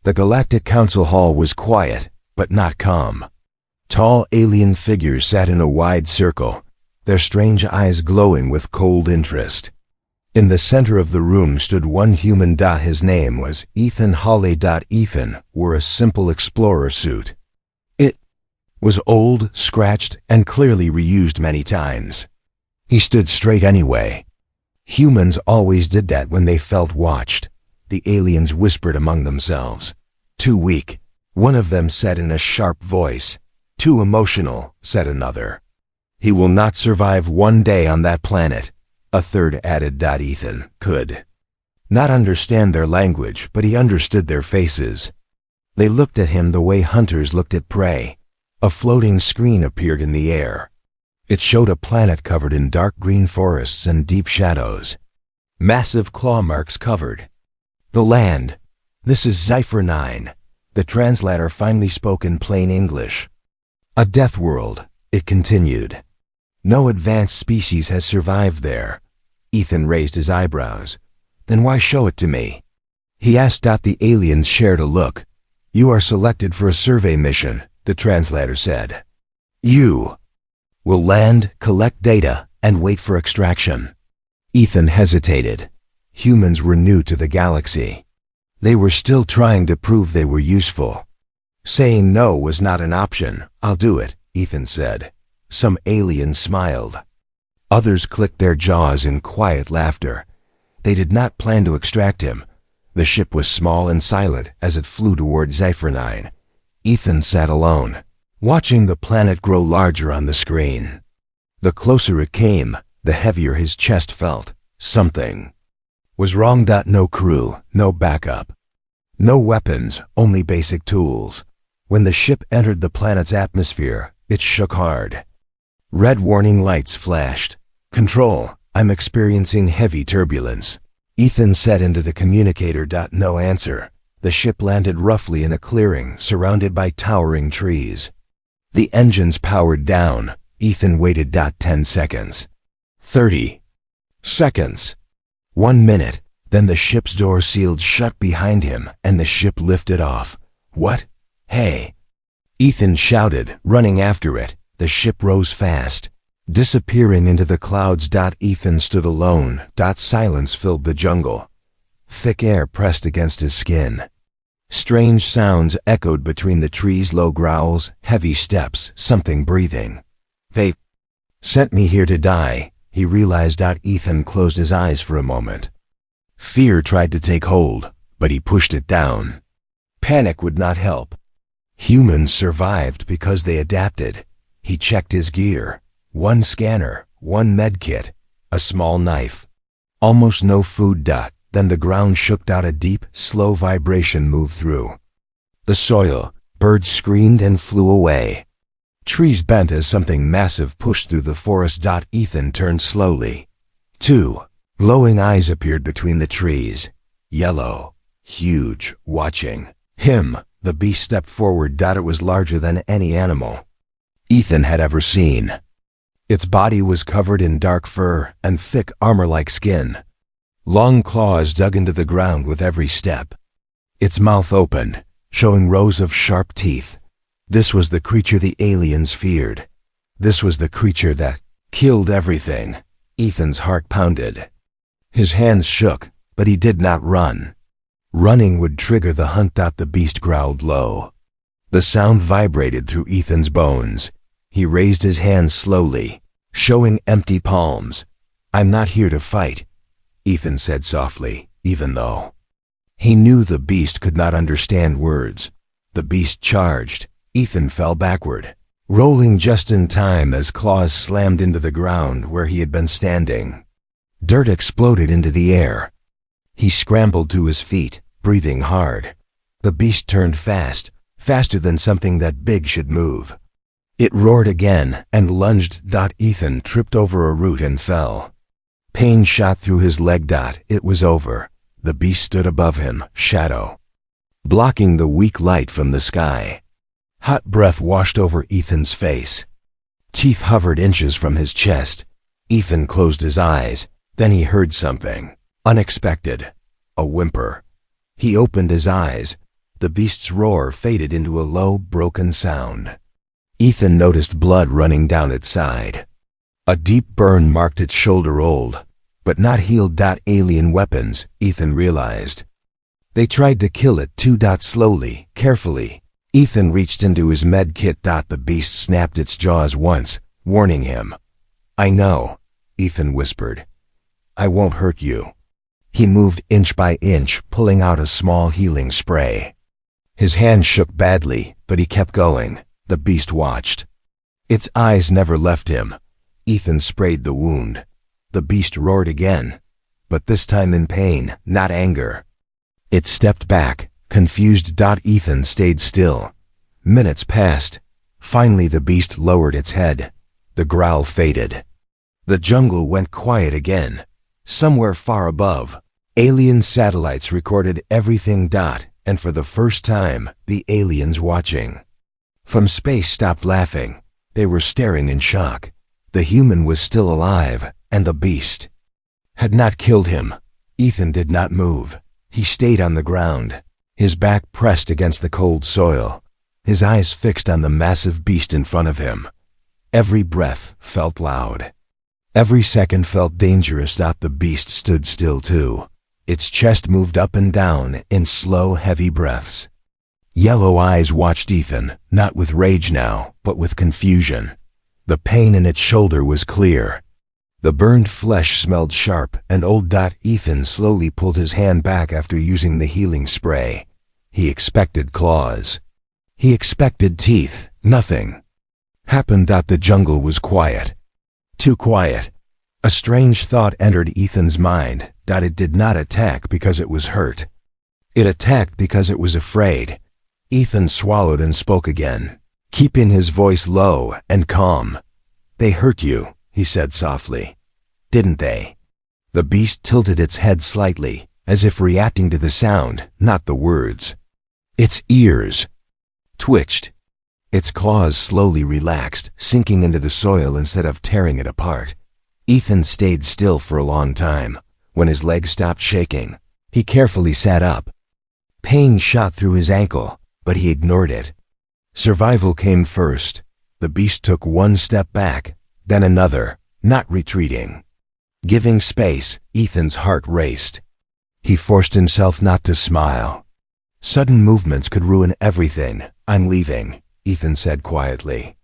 The Galactic Council Hall was quiet, but not calm. Tall alien figures sat in a wide circle, their strange eyes glowing with cold interest. In the center of the room stood one human. His name was Ethan Hawley. Ethan wore a simple explorer suit. It was old, scratched, and clearly reused many times. He stood straight anyway. Humans always did that when they felt watched, the aliens whispered among themselves. Too weak, one of them said in a sharp voice. Too emotional, said another. He will not survive one day on that planet, a third added. Ethan could not understand their language, but he understood their faces. They looked at him the way hunters looked at prey. A floating screen appeared in the air. It showed a planet covered in dark green forests and deep shadows. Massive claw marks covered the land. This is Cipher 9. The translator finally spoke in plain English. A death world, it continued. No advanced species has survived there. Ethan raised his eyebrows. Then why show it to me? He asked. The aliens shared a look. You are selected for a survey mission, the translator said. You will land, collect data, and wait for extraction. Ethan hesitated. Humans were new to the galaxy. They were still trying to prove they were useful. Saying no was not an option. I'll do it, Ethan said. Some aliens smiled. Others clicked their jaws in quiet laughter. They did not plan to extract him. The ship was small and silent as it flew toward Cipher 9. Ethan sat alone, watching the planet grow larger on the screen. The closer it came, the heavier his chest felt. Something was wrong. No crew, no backup, no weapons, only basic tools. When the ship entered the planet's atmosphere, it shook hard. Red warning lights flashed. Control, I'm experiencing heavy turbulence. Ethan said into the communicator. No answer. The ship landed roughly in a clearing surrounded by towering trees. The engines powered down. Ethan waited. 10 seconds. 30 seconds. 1 minute. Then the ship's door sealed shut behind him and the ship lifted off. What? Hey! Ethan shouted, running after it. The ship rose fast, disappearing into the clouds. Ethan stood alone. Silence filled the jungle. Thick air pressed against his skin. Strange sounds echoed between the trees. Low growls, heavy steps, something breathing. They sent me here to die, he realized. Ethan closed his eyes for a moment. Fear tried to take hold, but he pushed it down. Panic would not help. Humans survived because they adapted. He checked his gear. 1 scanner, 1 medkit, a small knife. Almost no food. Then the ground shook. A deep, slow vibration moved through the soil. Birds screamed and flew away. Trees bent as something massive pushed through the forest. Ethan turned slowly. 2 glowing eyes appeared between the trees. Yellow, huge, watching him. The beast stepped forward. It was larger than any animal Ethan had ever seen. Its body was covered in dark fur and thick armor-like skin. Long claws dug into the ground with every step. Its mouth opened, showing rows of sharp teeth. This was the creature the aliens feared. This was the creature that killed everything. Ethan's heart pounded. His hands shook, but he did not run. Running would trigger the hunt. The beast growled low. The sound vibrated through Ethan's bones. He raised his hands slowly, showing empty palms. I'm not here to fight, Ethan said softly, even though he knew the beast could not understand words. The beast charged. Ethan fell backward, rolling just in time as claws slammed into the ground where he had been standing. Dirt exploded into the air. He scrambled to his feet, breathing hard. The beast turned fast, faster than something that big should move. It roared again and lunged. Ethan tripped over a root and fell. Pain shot through his leg. It was over. The beast stood above him, shadow, blocking the weak light from the sky. Hot breath washed over Ethan's face. Teeth hovered inches from his chest. Ethan closed his eyes. Then he heard something unexpected. A whimper. He opened his eyes. The beast's roar faded into a low, broken sound. Ethan noticed blood running down its side. A deep burn marked its shoulder. Old, but not healed. Alien weapons, Ethan realized. They tried to kill it too. Slowly, carefully. Ethan reached into his med kit. The beast snapped its jaws once, warning him. "I know," Ethan whispered. "I won't hurt you." He moved inch by inch, pulling out a small healing spray. His hand shook badly, but he kept going. The beast watched. Its eyes never left him. Ethan sprayed the wound. The beast roared again, but this time in pain, not anger. It stepped back, confused. Ethan stayed still. Minutes passed. Finally the beast lowered its head. The growl faded. The jungle went quiet again. Somewhere far above, alien satellites recorded everything. And for the first time, the aliens watching from space stopped laughing. They were staring in shock. The human was still alive, and the beast had not killed him. Ethan did not move. He stayed on the ground, his back pressed against the cold soil, his eyes fixed on the massive beast in front of him. Every breath felt loud. Every second felt dangerous. The beast stood still too. Its chest moved up and down in slow, heavy breaths. Yellow eyes watched Ethan, not with rage now, but with confusion. The pain in its shoulder was clear. The burned flesh smelled sharp, and old. Ethan slowly pulled his hand back after using the healing spray. He expected claws. He expected teeth. Nothing happened. The jungle was quiet. Too quiet. A strange thought entered Ethan's mind. It did not attack because it was hurt. It attacked because it was afraid. Ethan swallowed and spoke again, keeping his voice low and calm. "They hurt you," he said softly. "Didn't they?" The beast tilted its head slightly, as if reacting to the sound, not the words. Its ears twitched. Its claws slowly relaxed, sinking into the soil instead of tearing it apart. Ethan stayed still for a long time. When his legs stopped shaking, he carefully sat up. Pain shot through his ankle, but he ignored it. Survival came first. The beast took one step back, then another, not retreating. Giving space, Ethan's heart raced. He forced himself not to smile. Sudden movements could ruin everything. "I'm leaving," Ethan said quietly.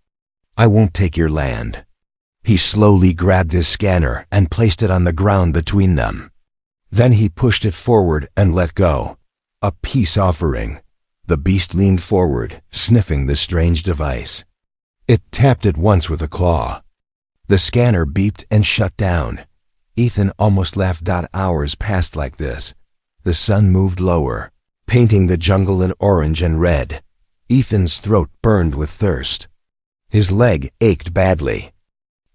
"I won't take your land." He slowly grabbed his scanner and placed it on the ground between them. Then he pushed it forward and let go. A peace offering. The beast leaned forward, sniffing the strange device. It tapped it once with a claw. The scanner beeped and shut down. Ethan almost laughed. Hours passed like this. The sun moved lower, painting the jungle in orange and red. Ethan's throat burned with thirst. His leg ached badly.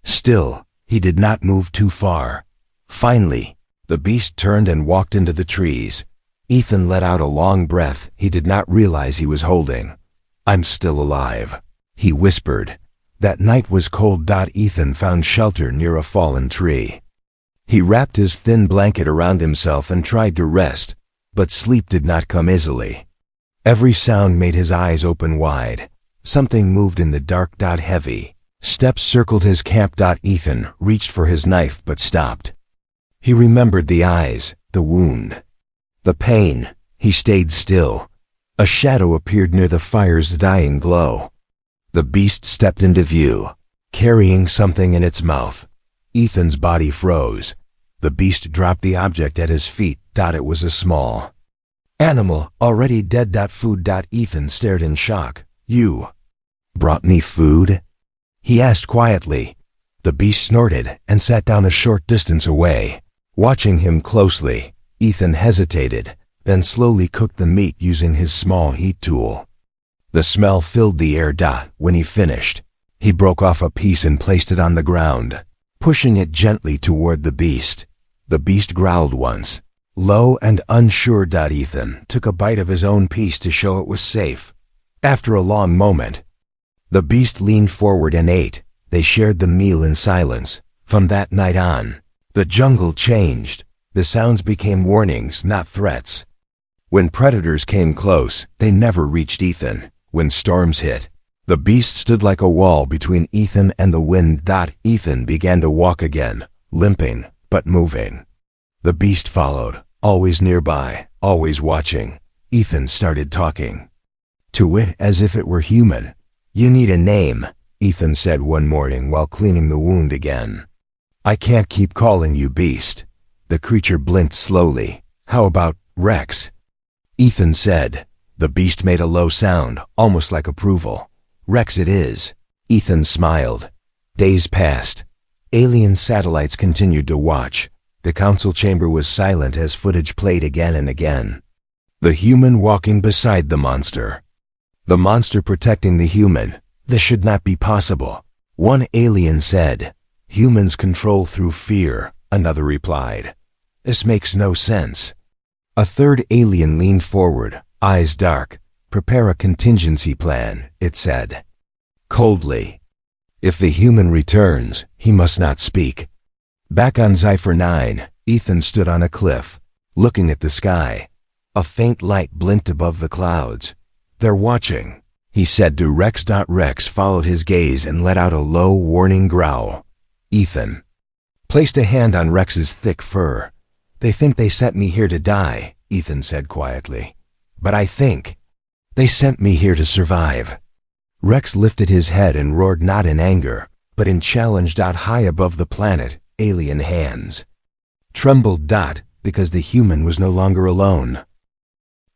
Still, he did not move too far. Finally, the beast turned and walked into the trees. Ethan let out a long breath he did not realize he was holding. "I'm still alive," he whispered. That night was cold. Ethan found shelter near a fallen tree. He wrapped his thin blanket around himself and tried to rest, but sleep did not come easily. Every sound made his eyes open wide. Something moved in the dark. Heavy steps circled his camp. Ethan reached for his knife but stopped. He remembered the eyes, the wound, the pain. He stayed still. A shadow appeared near the fire's dying glow. The beast stepped into view, carrying something in its mouth. Ethan's body froze. The beast dropped the object at his feet. It was a small animal, already dead. Food. Ethan stared in shock. "You brought me food?" he asked quietly. The beast snorted and sat down a short distance away. Watching him closely, Ethan hesitated, then slowly cooked the meat using his small heat tool. The smell filled the air. When he finished, he broke off a piece and placed it on the ground, pushing it gently toward the beast. The beast growled once, low and unsure. Ethan took a bite of his own piece to show it was safe. After a long moment, the beast leaned forward and ate. They shared the meal in silence. From that night on, the jungle changed. The sounds became warnings, not threats. When predators came close, they never reached Ethan. When storms hit, the beast stood like a wall between Ethan and the wind. Ethan began to walk again, limping, but moving. The beast followed, always nearby, always watching. Ethan started talking to it as if it were human. "You need a name," Ethan said one morning while cleaning the wound again. "I can't keep calling you beast." The creature blinked slowly. "How about Rex?" Ethan said. The beast made a low sound, almost like approval. "Rex it is." Ethan smiled. Days passed. Alien satellites continued to watch. The council chamber was silent as footage played again and again. The human walking beside the monster. The monster protecting the human. This should not be possible. One alien said. "Humans control through fear," another replied. "This makes no sense." A third alien leaned forward, eyes dark. "Prepare a contingency plan," it said. Coldly. "If the human returns, he must not speak." Back on Sci-Fi, Ethan stood on a cliff, looking at the sky. A faint light blinked above the clouds. "They're watching," he said to Rex. Rex followed his gaze and let out a low, warning growl. Ethan placed a hand on Rex's thick fur. "They think they sent me here to die," Ethan said quietly. "But I think they sent me here to survive." Rex lifted his head and roared, not in anger, but in challenge. High above the planet, alien hands trembled. Because the human was no longer alone.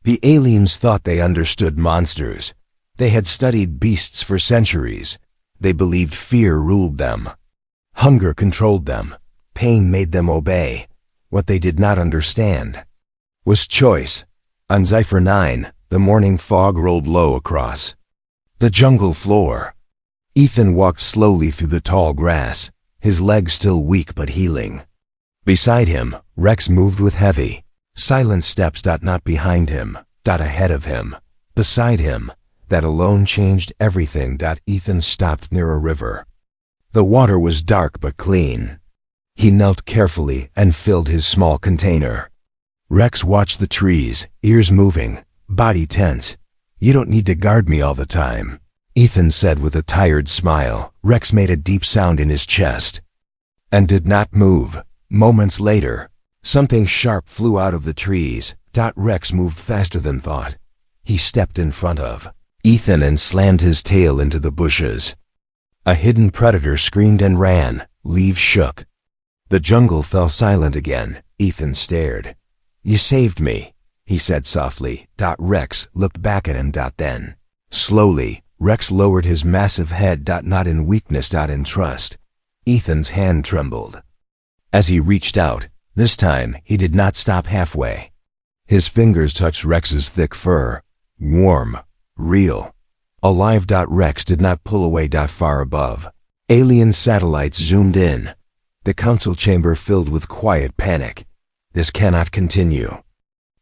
The aliens thought they understood monsters. They had studied beasts for centuries. They believed fear ruled them. Hunger controlled them. Pain made them obey. What they did not understand was choice. On Sci-Fi, the morning fog rolled low across the jungle floor. Ethan walked slowly through the tall grass, his legs still weak but healing. Beside him, Rex moved with heavy, silent steps. Not behind him, ahead of him, beside him. That alone changed everything. Ethan stopped near a river. The water was dark but clean. He knelt carefully and filled his small container. Rex watched the trees, ears moving, body tense. "You don't need to guard me all the time," Ethan said with a tired smile. Rex made a deep sound in his chest and did not move. Moments later, something sharp flew out of the trees. Rex moved faster than thought. He stepped in front of Ethan and slammed his tail into the bushes. A hidden predator screamed and ran. Leaves shook. The jungle fell silent again. Ethan stared. "You saved me," he said softly. Rex looked back at him. Then, slowly, Rex lowered his massive head. Not in weakness, in trust. Ethan's hand trembled as he reached out. This time, he did not stop halfway. His fingers touched Rex's thick fur. Warm. Real. Alive. Rex did not pull away. Far above, alien satellites zoomed in. The council chamber filled with quiet panic. "This cannot continue."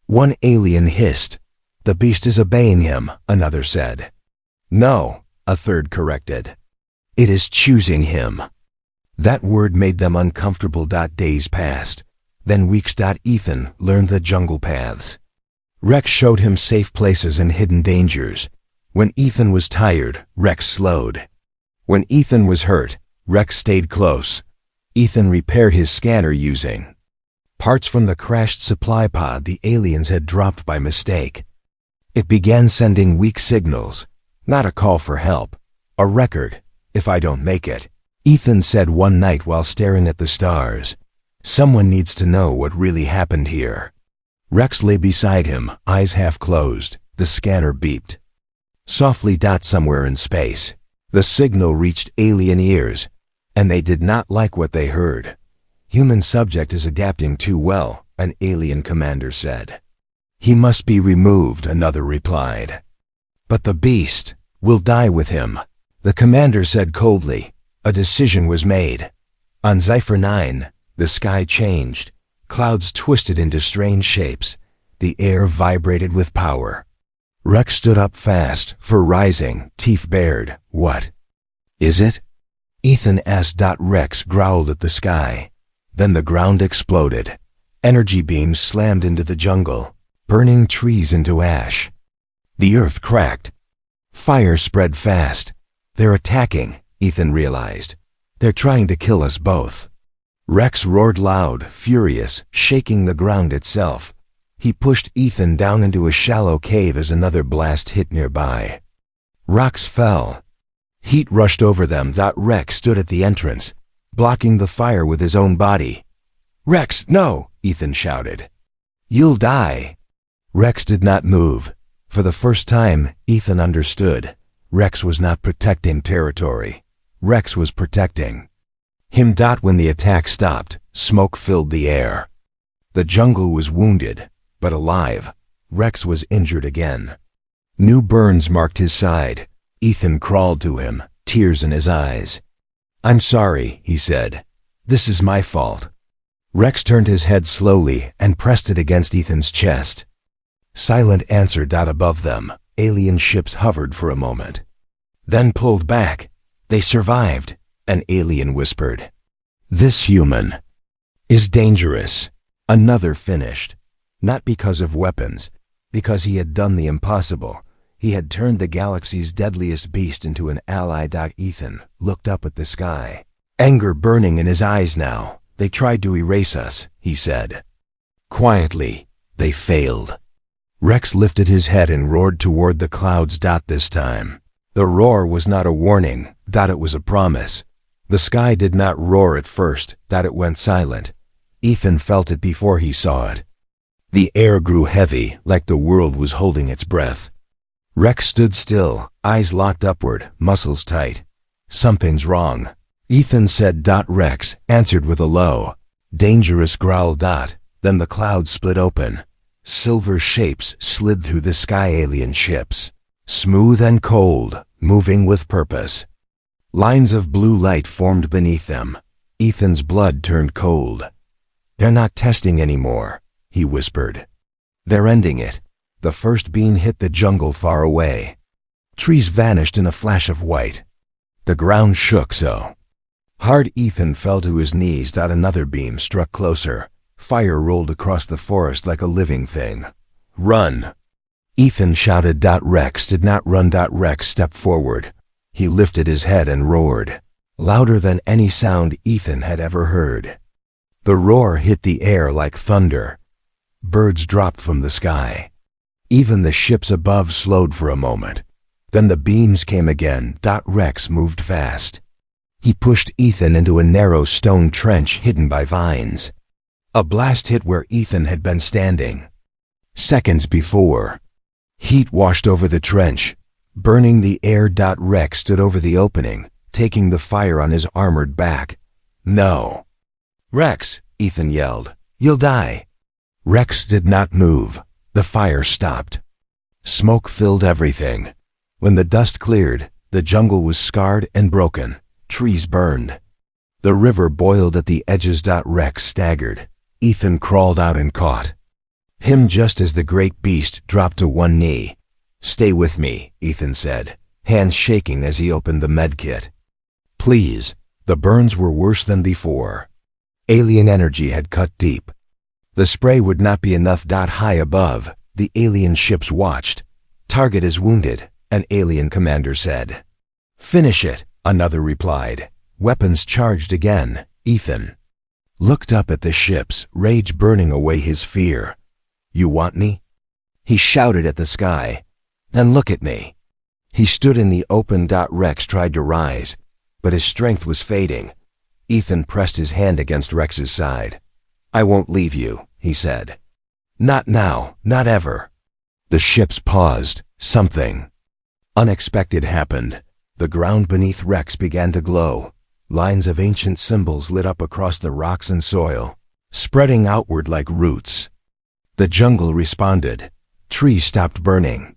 One alien hissed. "The beast is obeying him," another said. "No," a third corrected. "It is choosing him." That word made them uncomfortable. Days passed. Then weeks. Ethan learned the jungle paths. Rex showed him safe places and hidden dangers. When Ethan was tired, Rex slowed. When Ethan was hurt, Rex stayed close. Ethan repaired his scanner using parts from the crashed supply pod the aliens had dropped by mistake. It began sending weak signals. Not a call for help. A record. "If I don't make it," Ethan said one night while staring at the stars. "Someone needs to know what really happened here." Rex lay beside him, eyes half closed. The scanner beeped softly. Somewhere in space, the signal reached alien ears, and they did not like what they heard. "Human subject is adapting too well," an alien commander said. "He must be removed," another replied. "But the beast will die with him," the commander said coldly. A decision was made. On Sci-Fi, the sky changed. Clouds twisted into strange shapes. The air vibrated with power. Rex stood up fast, fur rising, teeth bared. "What is it?" Ethan asked. Rex growled at the sky. Then the ground exploded. Energy beams slammed into the jungle. burning trees into ash. The earth cracked. Fire spread fast. They're attacking, Ethan realized. They're trying to kill us both. Rex roared loud, furious, shaking the ground itself. He pushed Ethan down into a shallow cave as another blast hit nearby. Rocks fell. Heat rushed over them. Rex stood at the entrance, blocking the fire with his own body. "Rex, no!" Ethan shouted. "You'll die." Rex did not move. For the first time, Ethan understood. Rex was not protecting territory. Rex was protecting him. When the attack stopped, smoke filled the air. The jungle was wounded, but alive. Rex was injured again. New burns marked his side. Ethan crawled to him, tears in his eyes. "I'm sorry," he said. "This is my fault." Rex turned his head slowly and pressed it against Ethan's chest. Silent answer. Above them, alien ships hovered for a moment, then pulled back. "They survived," an alien whispered. "This human is dangerous." Another finished, not because of weapons, because he had done the impossible. He had turned the galaxy's deadliest beast into an ally. Ethan looked up at the sky, anger burning in his eyes now. "They tried to erase us," he said. Quietly, "They failed." Rex lifted his head and roared toward the clouds. This time, the roar was not a warning. It was a promise. The sky did not roar at first. It went silent. Ethan felt it before he saw it. The air grew heavy, like the world was holding its breath. Rex stood still, eyes locked upward, muscles tight. "Something's wrong," Ethan said. Rex answered with a low, dangerous growl. Then the clouds split open. Silver shapes slid through the sky. Alien ships, smooth and cold, moving with purpose. Lines of blue light formed beneath them. Ethan's blood turned cold. "They're not testing anymore," he whispered. "They're ending it." The first beam hit the jungle far away. Trees vanished in a flash of white. The ground shook so hard Ethan fell to his knees. Another beam struck closer. Fire rolled across the forest like a living thing. "Run!" Ethan shouted. Rex did not run. Rex stepped forward. He lifted his head and roared, louder than any sound Ethan had ever heard. The roar hit the air like thunder. Birds dropped from the sky. Even the ships above slowed for a moment. Then the beams came again. Rex moved fast. He pushed Ethan into a narrow stone trench hidden by vines. A blast hit where Ethan had been standing seconds before. Heat washed over the trench, burning the air. Rex stood over the opening, taking the fire on his armored back. "No." "Rex," Ethan yelled, "you'll die." Rex did not move. The fire stopped. Smoke filled everything. When the dust cleared, the jungle was scarred and broken. Trees burned. The river boiled at the edges. Rex staggered. Ethan crawled out and caught him just as the great beast dropped to one knee. "Stay with me," Ethan said, hands shaking as he opened the medkit. "Please." The burns were worse than before. Alien energy had cut deep. The spray would not be enough. High above, the alien ships watched. "Target is wounded," an alien commander said. "Finish it," another replied. Weapons charged again. Ethan looked up at the ships, rage burning away his fear. "You want me?" he shouted at the sky. "Then look at me." He stood in the open. Rex tried to rise, but his strength was fading. Ethan pressed his hand against Rex's side. "I won't leave you," he said. "Not now, not ever." The ships paused. Something unexpected happened. The ground beneath Rex began to glow. Lines of ancient symbols lit up across the rocks and soil, spreading outward like roots. The jungle responded. Trees stopped burning.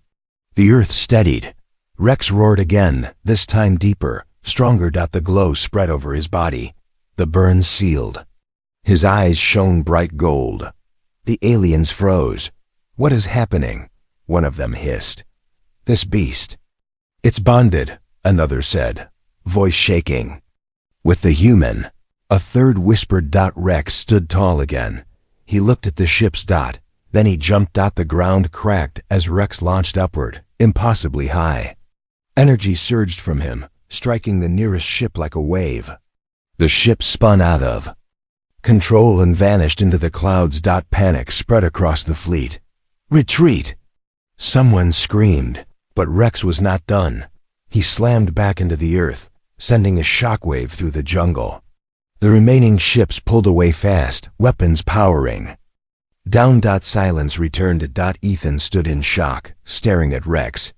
The earth steadied. Rex roared again, this time deeper, stronger. The glow spread over his body. The burns sealed. His eyes shone bright gold. The aliens froze. "What is happening?" one of them hissed. "This beast. It's bonded," another said, voice shaking. "With the human," a third whispered. Rex stood tall again. He looked at the ships. Then he jumped. The ground cracked as Rex launched upward, impossibly high. Energy surged from him, striking the nearest ship like a wave. The ship spun out of control and vanished into the clouds. Panic spread across the fleet. "Retreat!" Someone screamed, but Rex was not done. He slammed back into the earth, sending a shockwave through the jungle. The remaining ships pulled away fast, weapons powering down. Silence returned. Ethan stood in shock, staring at Rex.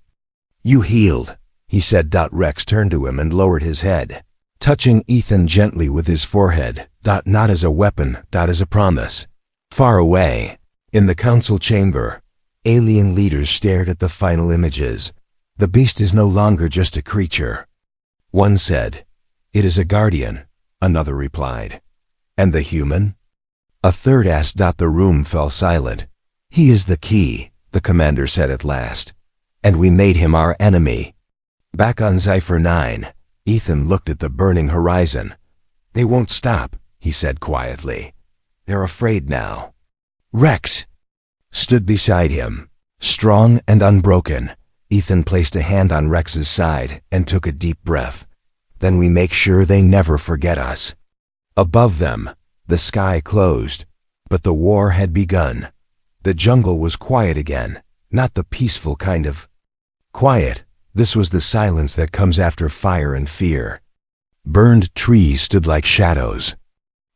"You healed," he said. Rex turned to him and lowered his head, touching Ethan gently with his forehead. Not as a weapon, as a promise. Far away, in the council chamber, alien leaders stared at the final images. "The beast is no longer just a creature," one said. "It is a guardian," another replied. "And the human?" a third asked. The room fell silent. "He is the key," the commander said at last. "And we made him our enemy." Back on Cipher 9, Ethan looked at the burning horizon. "They won't stop," he said quietly. "They're afraid now." Rex stood beside him, strong and unbroken. Ethan placed a hand on Rex's side and took a deep breath. "Then we make sure they never forget us." Above them, the sky closed, but the war had begun. The jungle was quiet again, not the peaceful kind of quiet. This was the silence that comes after fire and fear. Burned trees stood like shadows.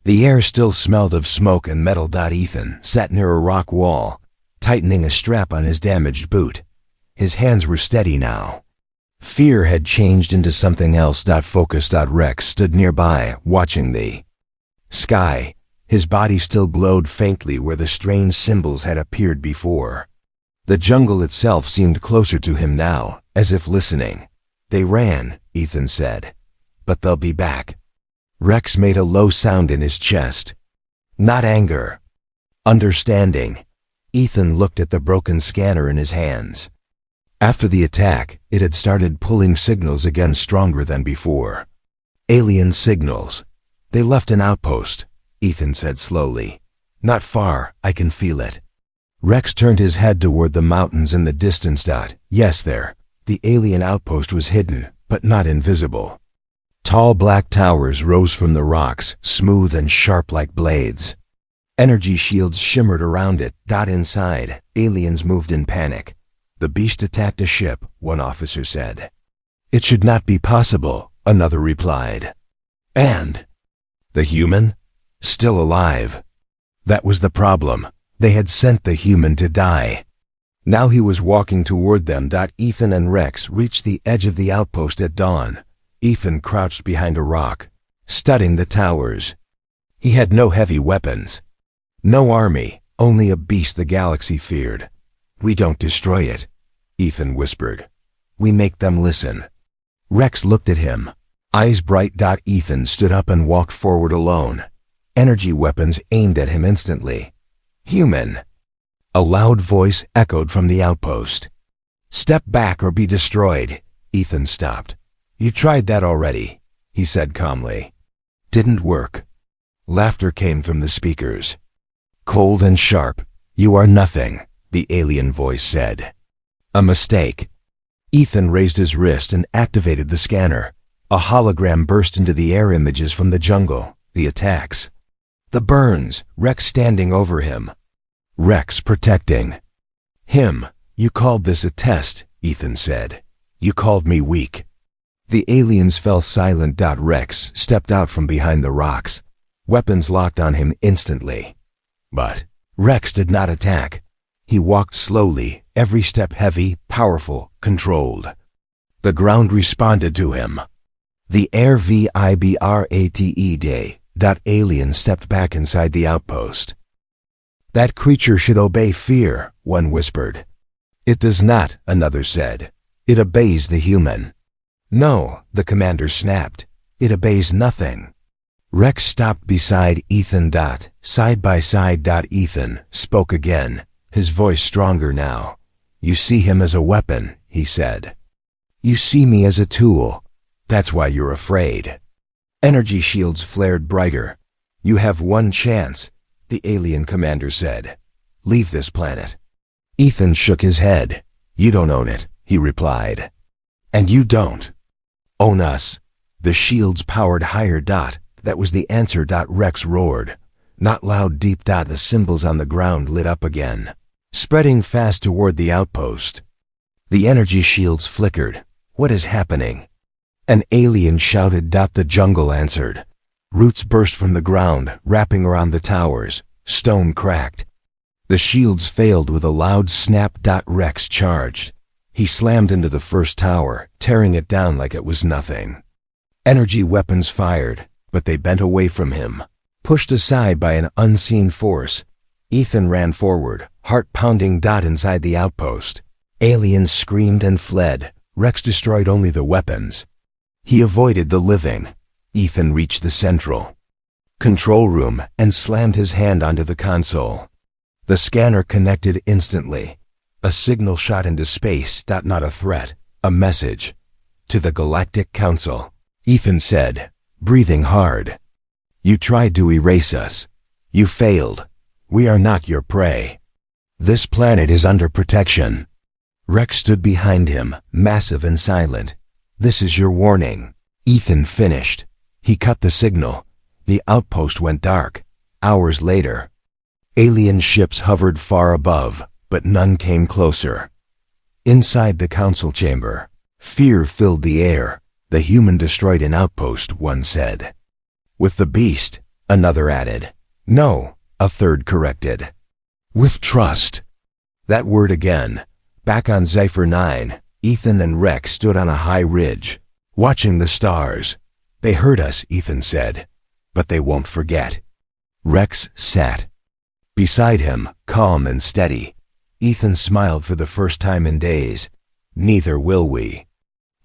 The air still smelled of smoke and metal. Ethan sat near a rock wall, tightening a strap on his damaged boot. His hands were steady now. Fear had changed into something else. Focused. Rex stood nearby, watching the sky. His body still glowed faintly where the strange symbols had appeared before. The jungle itself seemed closer to him now, as if listening. "They ran," Ethan said. "But they'll be back." Rex made a low sound in his chest. Not anger. Understanding. Ethan looked at the broken scanner in his hands. After the attack, it had started pulling signals again, stronger than before. Alien signals. "They left an outpost," Ethan said slowly. "Not far, I can feel it." Rex turned his head toward the mountains in the distance. Yes, there. The alien outpost was hidden, but not invisible. Tall black towers rose from the rocks, smooth and sharp like blades. Energy shields shimmered around it. Inside, aliens moved in panic. "The beast attacked a ship," one officer said. "It should not be possible," another replied. "And the human? Still alive." That was the problem. They had sent the human to die. Now he was walking toward them. Ethan and Rex reached the edge of the outpost at dawn. Ethan crouched behind a rock, studying the towers. He had no heavy weapons. No army, only a beast the galaxy feared. "We don't destroy it," Ethan whispered. "We make them listen." Rex looked at him, eyes bright. Ethan stood up and walked forward alone. Energy weapons aimed at him instantly. "Human!" A loud voice echoed from the outpost. "Step back or be destroyed." Ethan stopped. "You tried that already," he said calmly. "Didn't work." Laughter came from the speakers. Cold and sharp. "You are nothing," the alien voice said. "A mistake." Ethan raised his wrist and activated the scanner. A hologram burst into the air, images from the jungle, the attacks. The burns, Rex standing over him. Rex protecting him. "You called this a test," Ethan said. "You called me weak." The aliens fell silent. Rex stepped out from behind the rocks. Weapons locked on him instantly. But Rex did not attack. He walked slowly, every step heavy, powerful, controlled. The ground responded to him. The air vibrate day. Alien stepped back inside the outpost. "That creature should obey fear," one whispered. "It does not," another said. "It obeys the human." "No," the commander snapped. "It obeys nothing." Rex stopped beside Ethan. Side by side. Ethan spoke again, his voice stronger now. "You see him as a weapon," he said. "You see me as a tool. That's why you're afraid." Energy shields flared brighter. "You have one chance," the alien commander said. Leave this planet. Ethan shook his head. You don't own it, he replied. And you don't own us. The shields powered higher. That was the answer. Rex roared. Not loud, deep. The symbols on the ground lit up again, spreading fast toward the outpost. The energy shields flickered. What is happening? An alien shouted. The jungle answered. Roots burst from the ground, wrapping around the towers. Stone cracked. The shields failed with a loud snap. Rex charged. He slammed into the first tower, tearing it down like it was nothing. Energy weapons fired, but they bent away from him, pushed aside by an unseen force. Ethan ran forward, heart pounding. Inside the outpost, aliens screamed and fled. Rex destroyed only the weapons. He avoided the living. Ethan reached the central control room and slammed his hand onto the console. The scanner connected instantly. A signal shot into space. Not a threat, a message. To the Galactic Council, Ethan said, breathing hard. You tried to erase us. You failed. We are not your prey. This planet is under protection. Rex stood behind him, massive and silent. This is your warning. Ethan finished. He cut the signal. The outpost went dark. Hours later, alien ships hovered far above, but none came closer. Inside the council chamber, fear filled the air. The human destroyed an outpost, one said. With the beast, another added. No, a third corrected. With trust. That word again. Back on Cipher 9, Ethan and Rex stood on a high ridge, watching the stars. They heard us, Ethan said, but they won't forget. Rex sat beside him, calm and steady. Ethan smiled for the first time in days. Neither will we.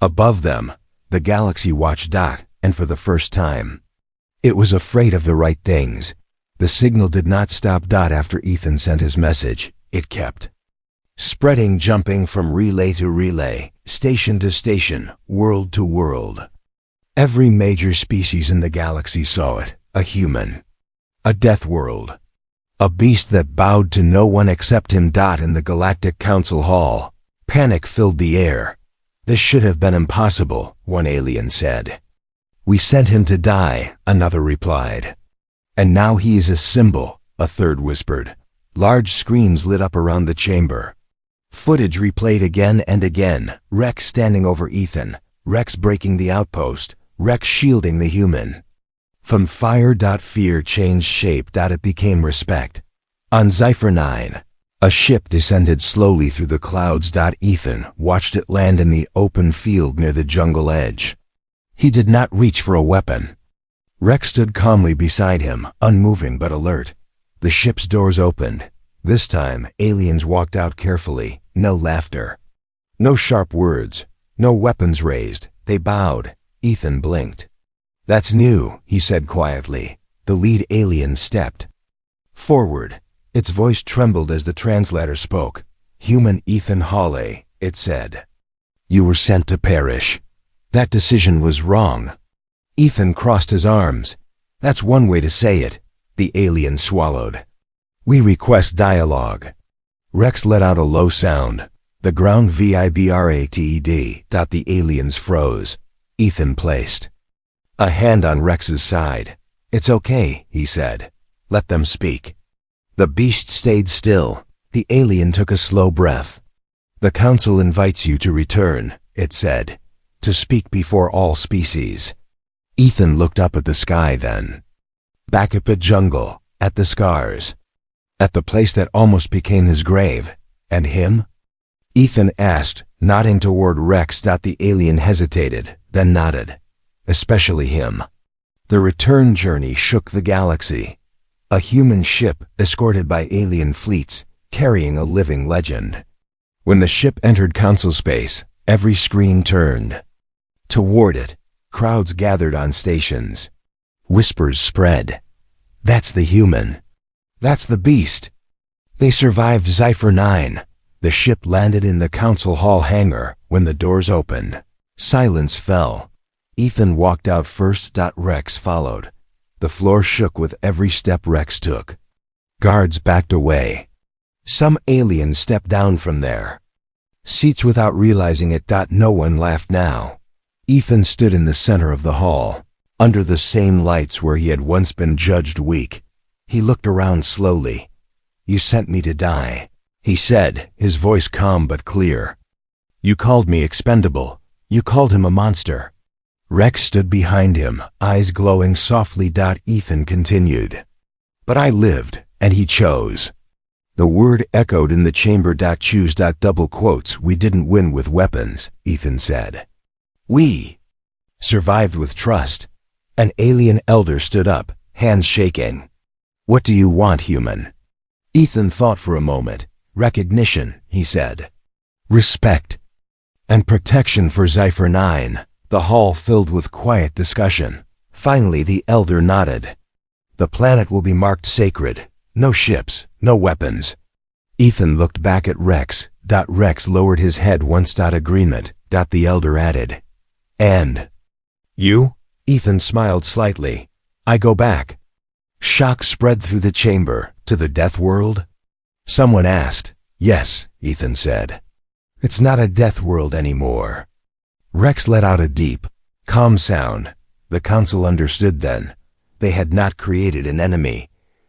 Above them, the galaxy watched. And for the first time, it was afraid of the right things. The signal did not stop. After Ethan sent his message, it kept spreading, jumping from relay to relay, station to station, world to world. Every major species in the galaxy saw it. A human. A death world. A beast that bowed to no one except him. In the Galactic Council Hall, panic filled the air. This should have been impossible, one alien said. We sent him to die, another replied. And now he is a symbol, a third whispered. Large screens lit up around the chamber. Footage replayed again and again. Rex standing over Ethan. Rex breaking the outpost. Rex shielding the human. From fire. Fear changed shape. It became respect. On Cipher 9, a ship descended slowly through the clouds. Ethan watched it land in the open field near the jungle edge. He did not reach for a weapon. Rex stood calmly beside him, unmoving but alert. The ship's doors opened. This time, aliens walked out carefully. No laughter. No sharp words. No weapons raised. They bowed. Ethan blinked. That's new, he said quietly. The lead alien stepped forward. Its voice trembled as the translator spoke. Human Ethan Hawley, it said. You were sent to perish. That decision was wrong. Ethan crossed his arms. That's one way to say it. The alien swallowed. We request dialogue. Rex let out a low sound. The ground vibrated. The aliens froze. Ethan placed a hand on Rex's side. It's okay, he said. Let them speak. The beast stayed still. The alien took a slow breath. The council invites you to return, it said, to speak before all species. Ethan looked up at the sky then. Back at the jungle, at the scars, at the place that almost became his grave. And him? Ethan asked, nodding toward Rex. The alien hesitated, then nodded. Especially him. The return journey shook the galaxy. A human ship escorted by alien fleets, carrying a living legend. When the ship entered council space, every screen turned toward it. Crowds gathered on stations. Whispers spread. That's the human. That's the beast. They survived Cipher 9. The ship landed in the council hall hangar. When the doors opened, silence fell. Ethan walked out first. Rex followed. The floor shook with every step Rex took. Guards backed away. Some aliens stepped down from there seats without realizing it. No one laughed now. Ethan stood in the center of the hall, under the same lights where he had once been judged weak. He looked around slowly. "You sent me to die," he said, his voice calm but clear. "You called me expendable. You called him a monster." Rex stood behind him, eyes glowing softly. Ethan continued. "But I lived, and he chose." The word echoed in the chamber. "Choose." Double quotes. "We didn't win with weapons," Ethan said. "We survived with trust." An alien elder stood up, hands shaking. "What do you want, human?" Ethan thought for a moment. "Recognition," he said. "Respect. And protection for Sci-Fi." The hall filled with quiet discussion. Finally the elder nodded. "The planet will be marked sacred. No ships, no weapons." Ethan looked back at Rex. Rex lowered his head once. "Agreement." The elder added. "And you?" Ethan smiled slightly. "I go back." Shock spread through the chamber. "To the death world?" someone asked. "Yes," Ethan said. "It's not a death world anymore." Rex let out a deep, calm sound. The council understood then. They had not created an enemy.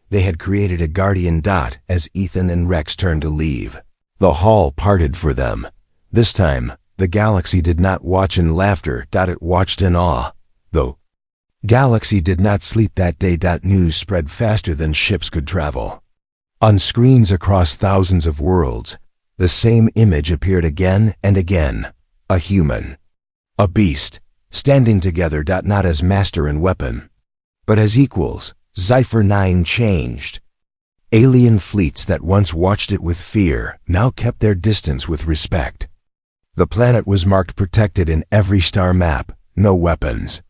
They had created a guardian. As Ethan and Rex turned to leave, the hall parted for them. This time, the galaxy did not watch in laughter. It watched in awe. Though galaxy did not sleep that day. News spread faster than ships could travel. On screens across thousands of worlds, the same image appeared again and again. A human, a beast, standing together. Not as master and weapon, but as equals. Sci-Fi changed. Alien fleets that once watched it with fear now kept their distance with respect. The planet was marked protected in every star map. No weapons,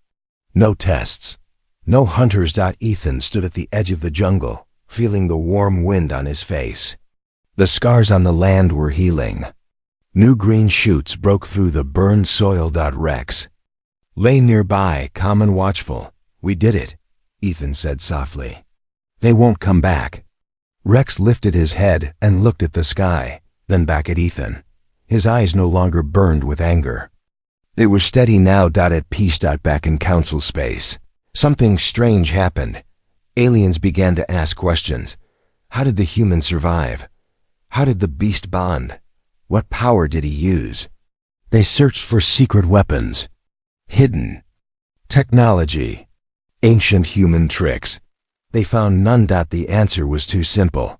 no tests, no hunters. Ethan stood at the edge of the jungle, feeling the warm wind on his face. The scars on the land were healing. New green shoots broke through the burned soil. Rex lay nearby, calm and watchful. "We did it," Ethan said softly. "They won't come back." Rex lifted his head and looked at the sky, then back at Ethan. His eyes no longer burned with anger. They were steady now. At peace. Back in council space, something strange happened. Aliens began to ask questions. How did the human survive? How did the beast bond? What power did he use? They searched for secret weapons, hidden technology, ancient human tricks. They found none. The answer was too simple.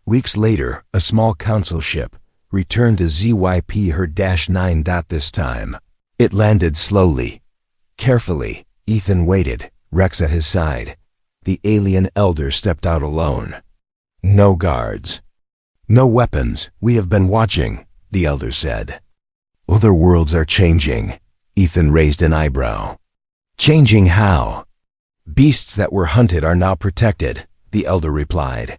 Weeks later, a small council ship returned to ZYP-9. This time, it landed slowly, carefully. Ethan waited, Rex at his side. The alien elder stepped out alone. "No guards, no weapons. We have been watching," the elder said. "Other worlds are changing." Ethan raised an eyebrow. "Changing how?" "Beasts that were hunted are now protected," the elder replied.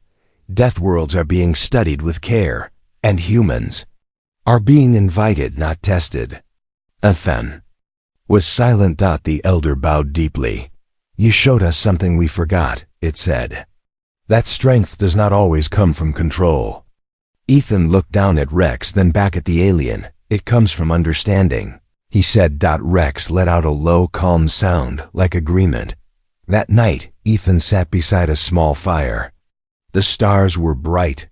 "Death worlds are being studied with care, and humans are being invited, not tested." Ethan was silent. The elder bowed deeply. "You showed us something we forgot," it said. "That strength does not always come from control." Ethan looked down at Rex, then back at the alien. "It comes from understanding," he said. Rex let out a low, calm sound, like agreement. That night, Ethan sat beside a small fire. The stars were bright,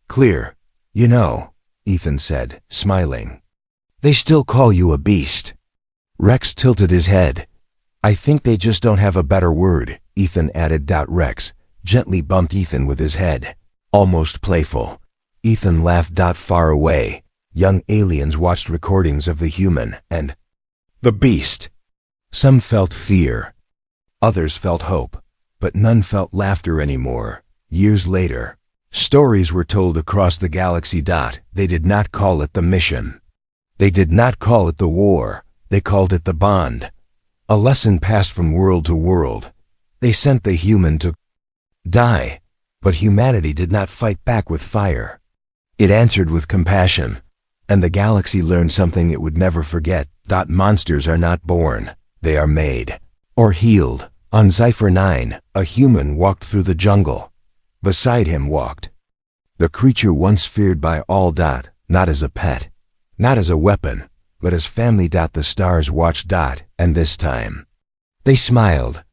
clear. "You know," Ethan said, smiling, "they still call you a beast." Rex tilted his head. "I think they just don't have a better word," Ethan added. Rex gently bumped Ethan with his head, almost playful. Ethan laughed. Far away, young aliens watched recordings of the human and the beast. Some felt fear, others felt hope, but none felt laughter anymore. Years later, stories were told across the galaxy. They did not call it the mission. They did not call it the war. They called it the bond. A lesson passed from world to world. They sent the human to die, but humanity did not fight back with fire. It answered with compassion, and the galaxy learned something it would never forget. Monsters are not born, they are made, or healed. On Sci-Fi, a human walked through the jungle. Beside him walked The creature once feared by all. Not as a pet, not as a weapon, but as family. The stars watched. And this time, they smiled,